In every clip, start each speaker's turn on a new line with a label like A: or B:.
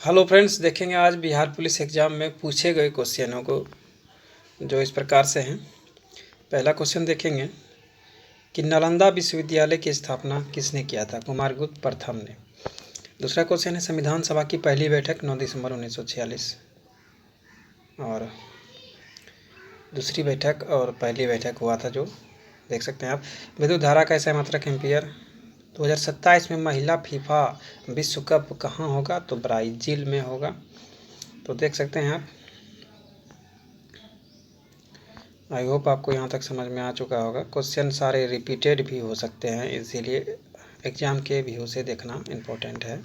A: Hello friends, देखेंगे आज Bihar police exam में पूछे गए क्वेश्चनों को जो इस प्रकार से हैं। पहला क्वेश्चन देखेंगे कि नालंदा विश्वविद्यालय की स्थापना किसने किया था? कुमारगुप्त प्रथम ने। दूसरा क्वेश्चन है संविधान सभा की पहली बैठक 9 दिसंबर 1946 और दूसरी बैठक और पहली बैठक हुआ था जो देख सकते हैं आप। विद्युत धारा का ऐसा मात्रक एम्पियर। 2027 में महिला फीफा विश्व कप कहाँ होगा? तो ब्राज़ील में होगा। तो देख सकते हैं आप। आई होप आपको यहाँ तक समझ में आ चुका होगा। क्वेश्चन सारे रिपीटेड भी हो सकते हैं, इसीलिए एग्ज़ाम के व्यू से देखना इम्पोर्टेंट है।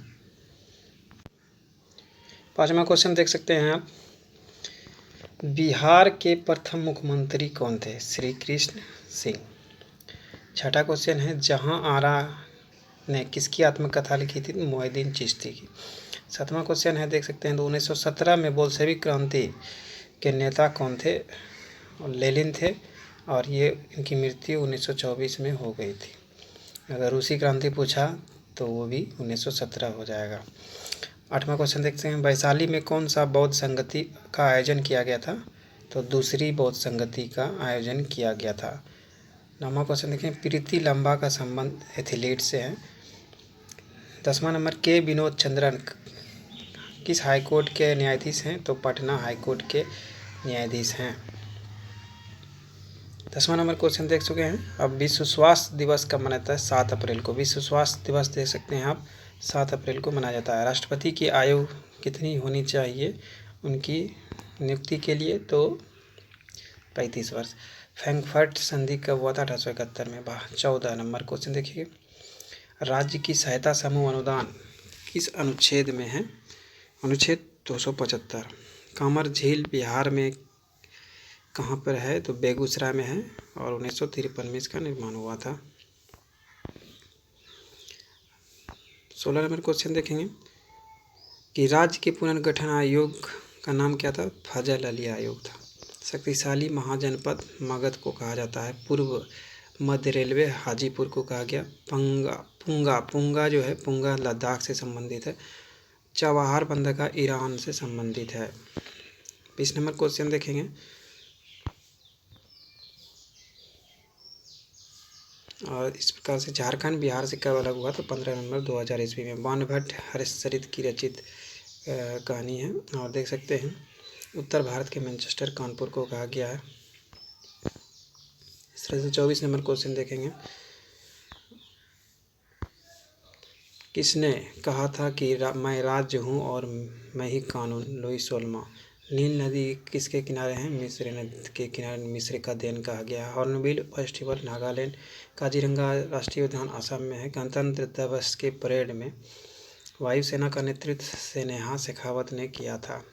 A: पाँचवा क्वेश्चन देख सकते हैं आप। बिहार के प्रथम मुख्यमंत्री कौन थे? श्री कृष्ण सिंह। छठा क्वेश्चन है जहां आरा ने किसकी आत्मकथा लिखी थी? मोइनुद्दीन चिश्ती की। सातवां क्वेश्चन है देख सकते हैं तो 1917 में बोल्शेविक क्रांति के नेता कौन थे? लेनिन थे और ये इनकी मृत्यु 1924 में हो गई थी। अगर रूसी क्रांति पूछा तो वो भी 1917 हो जाएगा। आठवां क्वेश्चन देखते हैं वैशाली में कौन सा बौद्ध संगति का आयोजन किया गया था? तो दूसरी बौद्ध संगति का आयोजन किया गया था। नौवां क्वेश्चन देखें प्रीति लंबा का संबंध एथलीट से है। 10वां नंबर के विनोद चंद्रन किस हाईकोर्ट के न्यायाधीश हैं? तो पटना हाईकोर्ट के न्यायाधीश हैं। 10वां नंबर क्वेश्चन देख चुके हैं। अब विश्व स्वास्थ्य दिवस कब मनाता है? 7 अप्रैल को। विश्व स्वास्थ्य दिवस देख सकते हैं आप 7 अप्रैल को मनाया जाता है। राष्ट्रपति की आयु कितनी होनी चाहिए उनकी नियुक्ति के लिए? तो 35 वर्ष। फ्रैंकफर्ट संधि कब हुआ था? 1871 में। 14 नंबर क्वेश्चन देखिए। राज्य की सहायता समूह अनुदान किस अनुच्छेद में है? अनुच्छेद 275। कामर झील बिहार में कहाँ पर है? तो बेगूसराय में है और 1953 में इसका निर्माण हुआ था। 16 नंबर क्वेश्चन देखेंगे कि राज्य के पुनर्गठन आयोग का नाम क्या था? फजल अली आयोग था। शक्तिशाली महाजनपद मगध को कहा जाता है। पूर्व मध्य रेलवे हाजीपुर को कहा गया। पुंगा जो है पुंगा लद्दाख से संबंधित है। चवाहर बंदरगाह ईरान से संबंधित है। 20 नंबर क्वेश्चन देखेंगे और इस प्रकार से झारखंड बिहार से कब अलग हुआ? तो 15 नवंबर 2000 ईस्वी में। बाणभट्ट हरिश्चरित की रचित कहानी है और देख सकते हैं उत्तर भारत के मैनचेस्टर कानपुर को कहा गया है। इस तरह से 24 नंबर क्वेश्चन देखेंगे। किसने कहा था कि मैं राज्य हूँ और मैं ही कानून? लुईस सोल्मा। नील नदी किसके किनारे हैं? मिस्र नदी के किनारे। मिस्र का देन कहा गया है। Hornbill festival Nagaland. काजीरंगा राष्ट्रीय उद्यान असम में है। गणतंत्र दिवस के परेड में वायुसेना का नेतृत्व सेनेहा शेखावत ने किया था।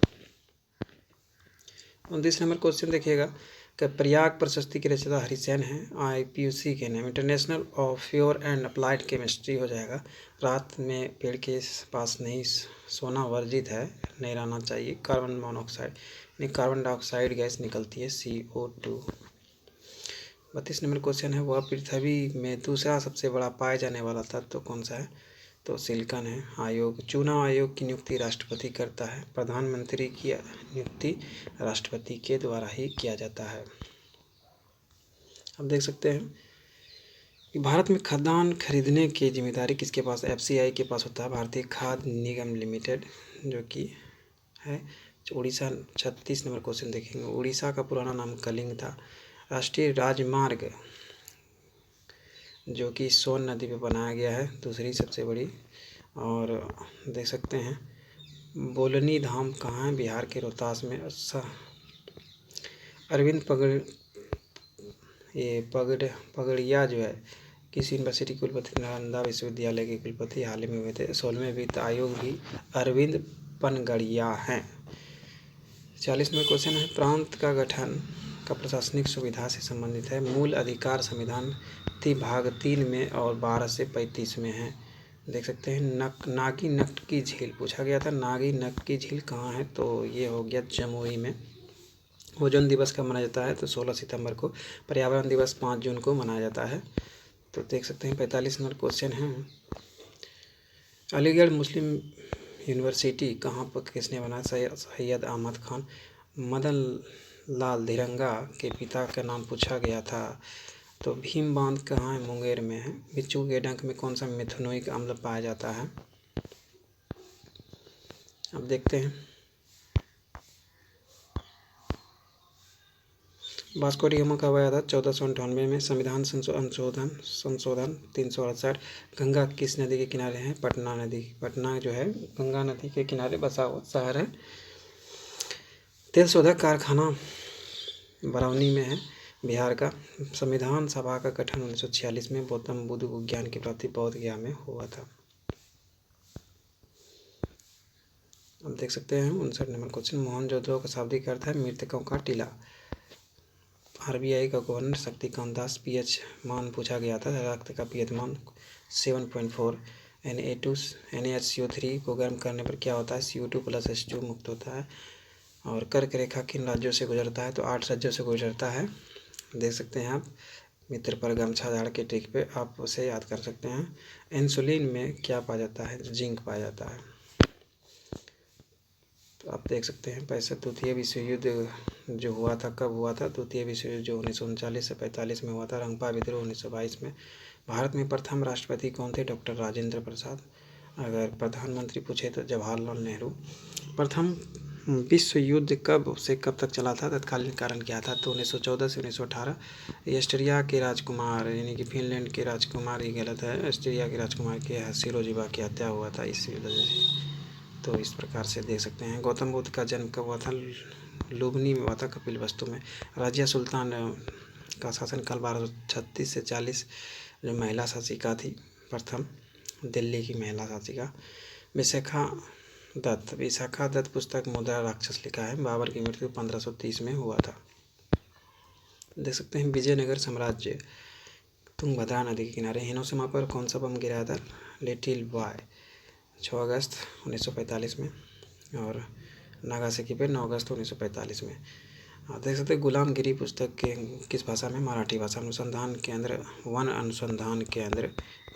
A: 29 नंबर क्वेश्चन देखिएगा कि प्रयाग प्रशस्ति के रचयिता हरिसेन हैं। IPUC के नाम international of pure and applied chemistry हो जाएगा। रात में पेड़ के पास नहीं सोना वर्जित है, नहीं रहना चाहिए। कार्बन मोनोऑक्साइड यानी कार्बन डाइऑक्साइड गैस निकलती है CO2। 32 नंबर क्वेश्चन है वह पृथ्वी में दूसरा सबसे बड़ा पाए जाने वाला तत्व कौन सा है? तो सिलिकॉन है। आयोग चुनाव आयोग की नियुक्ति राष्ट्रपति करता है। प्रधानमंत्री की नियुक्ति राष्ट्रपति के द्वारा ही किया जाता है। अब देख सकते हैं कि भारत में खाद्यान्न खरीदने की जिम्मेदारी किसके पास? FCI के पास होता है, भारतीय खाद्य निगम लिमिटेड, जो कि है उड़ीसा। 36 नंबर क्वेश्चन देखेंगे। उड़ीसा का पुराना नाम कलिंग था। राष्ट्रीय राजमार्ग जो कि सोन नदी पे बनाया गया है, दूसरी सबसे बड़ी। और देख सकते हैं बोलनी धाम कहाँ है? बिहार के रोहतास में। अरविंद पगड़िया जो है किस यूनिवर्सिटी के कुलपति? नालंदा विश्वविद्यालय के कुलपति हाल ही में हुए थे। 16वें वित्त आयोग भी अरविंद पनगड़िया हैं। 40 में क्वेश्चन है प्रांत का गठन का प्रशासनिक सुविधा से संबंधित है। मूल अधिकार संविधान भाग 3 में और 12 से 35 में है। देख सकते हैं नागी नट की झील पूछा गया था। नागी नट की झील कहाँ है? तो ये हो गया जमुई में। ओजोन दिवस कब मनाया जाता है? तो 16 सितंबर को। पर्यावरण दिवस 5 जून को मनाया जाता है। तो देख सकते हैं 45 नंबर क्वेश्चन है अलीगढ़ मुस्लिम यूनिवर्सिटी कहाँ पर किसने बनाया? सैयद अहमद खान। मदन लाल धीरंगा के पिता का नाम पूछा गया था, तो भीम बांध कहाँ है? मुंगेर में है। बिच्छू के डंक में कौन सा मिथुनोइक अम्ल पाया जाता है? अब देखते हैं। वास्को डी गामा कब आया था? 1498 में। संविधान संशोधन 368। गंगा किस नदी के किनारे है? पटना नदी। पटना जो है गंगा नदी के किनारे बसा हुआ शहर है। तेल शोधक कारखाना बरौनी में है, बिहार का। संविधान सभा का गठन 1946 में गौतम बुद्ध को ज्ञान की प्राप्ति बोध गया में हुआ था। अब देख सकते हैं 59 नंबर क्वेश्चन। मोहनजोदड़ो का शाब्दिक अर्थ है मृतकों का टीला। आरबीआई का गवर्नर शक्तिकांत दास। पीएच मान पूछा गया था, रक्त का पीएच मान 7.4। NaHCO3 को गर्म करने पर क्या होता है? CO2 + H2 मुक्त होता है। और कर्क रेखा किन राज्यों से गुजरता है? तो 8 राज्यों से गुजरता है। देख सकते हैं आप, मित्र पर गमछा झाड़ के ट्रिक पे आप उसे याद कर सकते हैं। इंसुलिन में क्या पाया जाता है? जिंक पाया जाता है। तो आप देख सकते हैं पैसे। द्वितीय विश्व युद्ध जो हुआ था कब हुआ था? द्वितीय विश्व युद्ध जो 1939 से 45 में हुआ था। रंगपा विद्रोह 1922 में। भारत में प्रथम राष्ट्रपति कौन थे? डॉक्टर राजेंद्र प्रसाद। अगर प्रधानमंत्री पूछे तो जवाहरलाल नेहरू। प्रथम विश्व युद्ध कब से कब तक चला था? तत्कालीन कारण क्या था? तो 1914 से 1918। ऑस्ट्रिया के राजकुमार यानी कि फिनलैंड के राजकुमार, ये गलत है। ऑस्ट्रिया के राजकुमार के सिरोजिबा की हत्या हुआ था इस वजह से। तो इस प्रकार से देख सकते हैं। गौतम बुद्ध का जन्म कब हुआ था? लुम्बिनी में हुआ था, कपिलवस्तु में। रजिया सुल्तान का शासनकाल 1236 से 40, जो महिला शासिका थी, प्रथम दिल्ली की महिला शासिका। विशाखा दत्त पुस्तक मुद्रा राक्षस लिखा है। बाबर की मृत्यु 1530 में हुआ था। देख सकते हैं विजयनगर साम्राज्य तुंगभद्रा नदी के किनारे। हिरोशिमा पर कौन सा बम गिराया था? लिटिल बॉय 6 अगस्त 1945 में। और नागासाकी पे 9 अगस्त 1945 में। देख सकते हैं गुलामगिरी पुस्तक के किस भाषा में? मराठी भाषा। अनुसंधान केंद्र, वन अनुसंधान केंद्र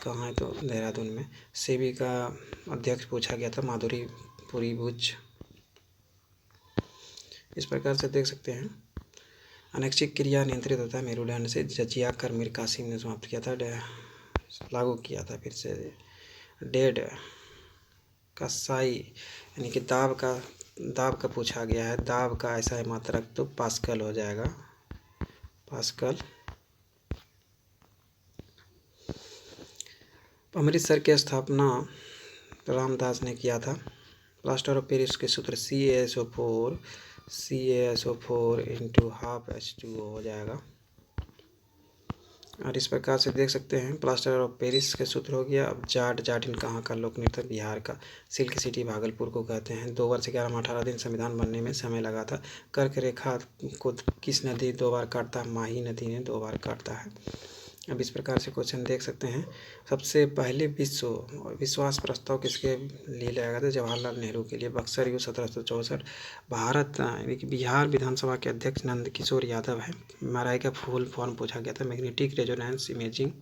A: कहाँ है? तो देहरादून में। सेबी का अध्यक्ष पूछा गया था, माधुरी पुरीभुज। इस प्रकार से देख सकते हैं। अनैच्छिक क्रिया नियंत्रित होता है मेरुदंड से। जजिया कर मीर कासिम ने समाप्त किया था, लागू किया था फिर से। डेड का साई यानी कि दाब का पूछा गया है। दाब का ऐसा है मात्रक, तो पास्कल हो जाएगा, पास्कल। अमृतसर की स्थापना रामदास ने किया था। प्लास्टर ऑफ पेरिस के सूत्र CaSO4 × 12H2O हो जाएगा। और इस प्रकार से देख सकते हैं प्लास्टर ऑफ पेरिस के सूत्र हो गया। अब जाटिन कहाँ का लोक नृत्य? बिहार का। सिल्क सिटी भागलपुर को कहते हैं। 2 वर्ष 11 माह 18 दिन संविधान बनने में समय लगा था। कर्क रेखा को किस नदी 2 बार काटता है? माही नदी ने 2 बार काटता है। अब इस प्रकार से क्वेश्चन देख सकते हैं। सबसे पहले विश्वास प्रस्ताव किसके लिए लाया गया था? जवाहरलाल नेहरू के लिए। बक्सर युद्ध 1764। भारत यानी कि बिहार विधानसभा के अध्यक्ष नंदकिशोर यादव है। एमआरआई का फुल फॉर्म पूछा गया था, मैग्नेटिक रेजोनेंस इमेजिंग।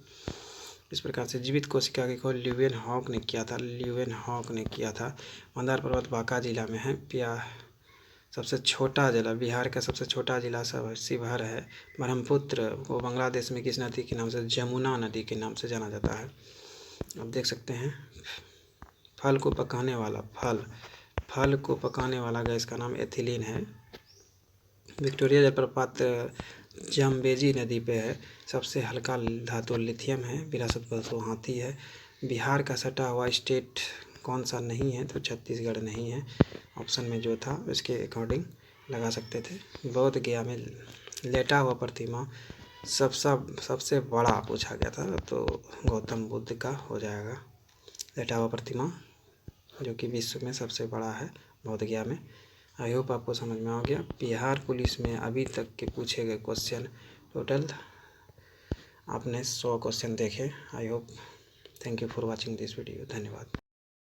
A: इस प्रकार से जीवित कोशिका की खोज ल्यूवेनहॉक ने किया था। मंदार पर्वत बांका जिला में है। सबसे छोटा जिला, बिहार का सबसे छोटा जिला शिवहर है। ब्रह्मपुत्र को बांग्लादेश में किस नदी के नाम से? जमुना नदी के नाम से जाना जाता है। अब देख सकते हैं फल को पकाने वाला गैस का नाम एथिलीन है। विक्टोरिया जलप्रपात जाम्बेजी नदी पे है। सबसे हल्का धातु लिथियम है। विरासत पशु हाथी है। बिहार का सटा हुआ स्टेट कौन सा नहीं है? तो छत्तीसगढ़ नहीं है। ऑप्शन में जो था उसके अकॉर्डिंग लगा सकते थे। बोध गया में लेटा हुआ प्रतिमा सबसे बड़ा पूछा गया था, तो गौतम बुद्ध का हो जाएगा लेटा हुआ प्रतिमा, जो कि विश्व में सबसे बड़ा है बोध गया में। आई होप आपको समझ में आ गया। बिहार पुलिस में अभी तक के पूछे गए क्वेश्चन टोटल आपने 100 क्वेश्चन देखे। I hope. Thank you for watching this video. धन्यवाद।